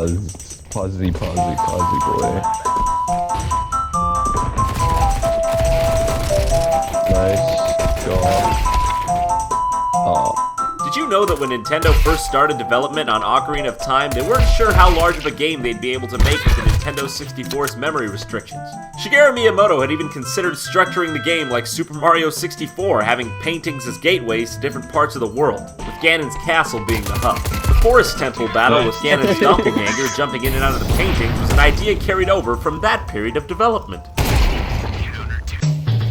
Pausey, boy. Nice job. Did you know that when Nintendo first started development on Ocarina of Time, they weren't sure how large of a game they'd be able to make with the Nintendo 64's memory restrictions? Shigeru Miyamoto had even considered structuring the game like Super Mario 64, having paintings as gateways to different parts of the world, with Ganon's castle being the hub. The Forest Temple battle with Ganon's doppelganger jumping in and out of the paintings was an idea carried over from that period of development.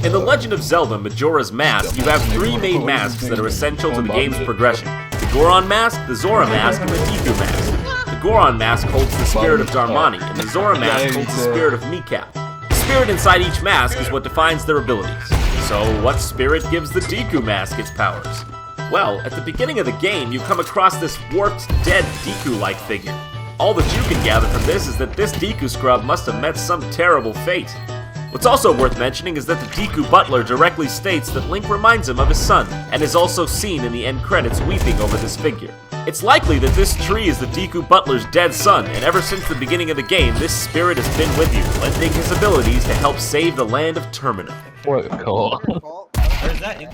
In The Legend of Zelda Majora's Mask, you have three main masks that are essential to the game's progression. The Goron Mask, the Zora Mask, and the Deku Mask. The Goron Mask holds the spirit of Darmani, and the Zora Mask holds the spirit of Mikau. The spirit inside each mask is what defines their abilities. So, what spirit gives the Deku Mask its powers? Well, at the beginning of the game, you come across this warped, dead Deku-like figure. All that you can gather from this is that this Deku scrub must have met some terrible fate. What's also worth mentioning is that the Deku Butler directly states that Link reminds him of his son, and is also seen in the end credits weeping over this figure. It's likely that this tree is the Deku Butler's dead son, and ever since the beginning of the game, this spirit has been with you, lending his abilities to help save the land of Termina.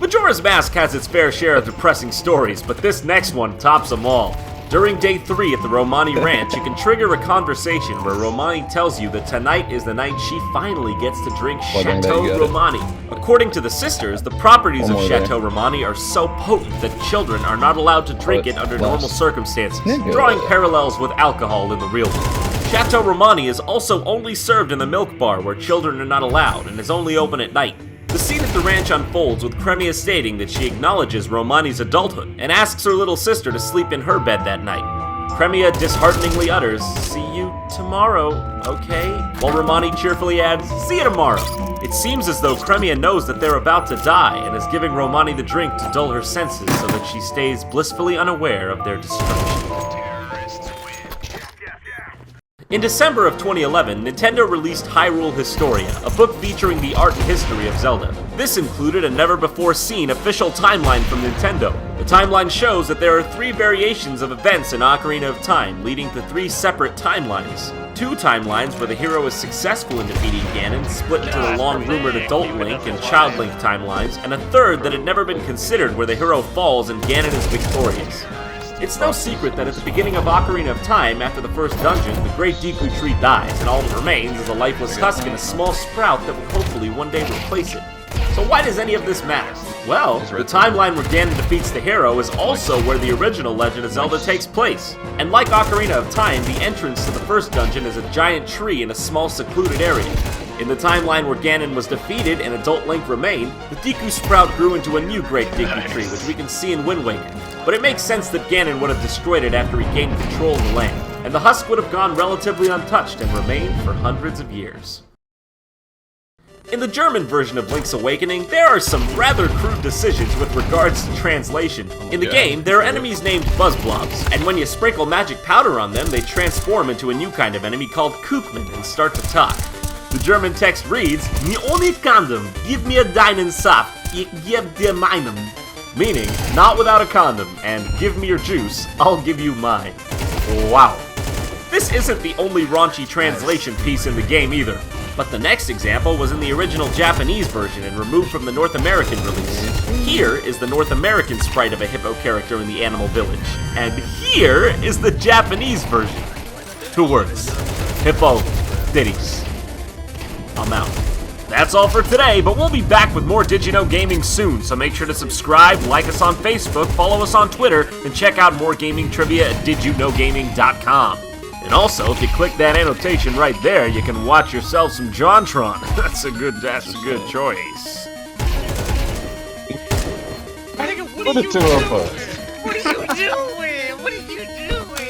Majora's Mask has its fair share of depressing stories, but this next one tops them all. During Day 3 at the Romani Ranch, you can trigger a conversation where Romani tells you that tonight is the night she finally gets to drink Chateau Romani. According to the sisters, the properties of Chateau Romani are so potent that children are not allowed to drink it under normal circumstances, drawing parallels with alcohol in the real world. Chateau Romani is also only served in the milk bar where children are not allowed and is only open at night. The scene at the ranch unfolds with Cremia stating that she acknowledges Romani's adulthood and asks her little sister to sleep in her bed that night. Cremia dishearteningly utters, "See you tomorrow, okay?" While Romani cheerfully adds, "See you tomorrow." It seems as though Cremia knows that they're about to die and is giving Romani the drink to dull her senses so that she stays blissfully unaware of their destruction. In December of 2011, Nintendo released Hyrule Historia, a book featuring the art and history of Zelda. This included a never-before-seen official timeline from Nintendo. The timeline shows that there are 3 variations of events in Ocarina of Time, leading to 3 separate timelines. 2 timelines where the hero is successful in defeating Ganon, split into the long-rumored Adult Link and Child Link timelines, and a 3rd that had never been considered where the hero falls and Ganon is victorious. It's no secret that at the beginning of Ocarina of Time, after the first dungeon, the Great Deku Tree dies, and all that remains is a lifeless husk and a small sprout that will hopefully one day replace it. So why does any of this matter? Well, the timeline where Ganon defeats the hero is also where the original Legend of Zelda takes place. And like Ocarina of Time, the entrance to the first dungeon is a giant tree in a small secluded area. In the timeline where Ganon was defeated and Adult Link remained, the Deku Sprout grew into a new Great Deku Tree, which we can see in Wind Waker. But it makes sense that Ganon would have destroyed it after he gained control of the land, and the husk would have gone relatively untouched and remained for hundreds of years. In the German version of Link's Awakening, there are some rather crude decisions with regards to translation. In the game, there are enemies named Buzzblobs, and when you sprinkle magic powder on them, they transform into a new kind of enemy called Kookman and start to talk. The German text reads, "Me ohne condom, give me a deinen Saft, ich geb dir meinen." Meaning, not without a condom, and give me your juice, I'll give you mine. Wow. This isn't the only raunchy translation piece in the game either, but the next example was in the original Japanese version and removed from the North American release. Here is the North American sprite of a hippo character in the animal village, and here is the Japanese version. 2 words. Hippo ditties. I'm out. That's all for today, but we'll be back with more Did You Know Gaming soon, so make sure to subscribe, like us on Facebook, follow us on Twitter, and check out more gaming trivia at DidYouKnowGaming.com. And also, if you click that annotation right there, you can watch yourself some JonTron. That's a good choice. What are you doing? What are you doing?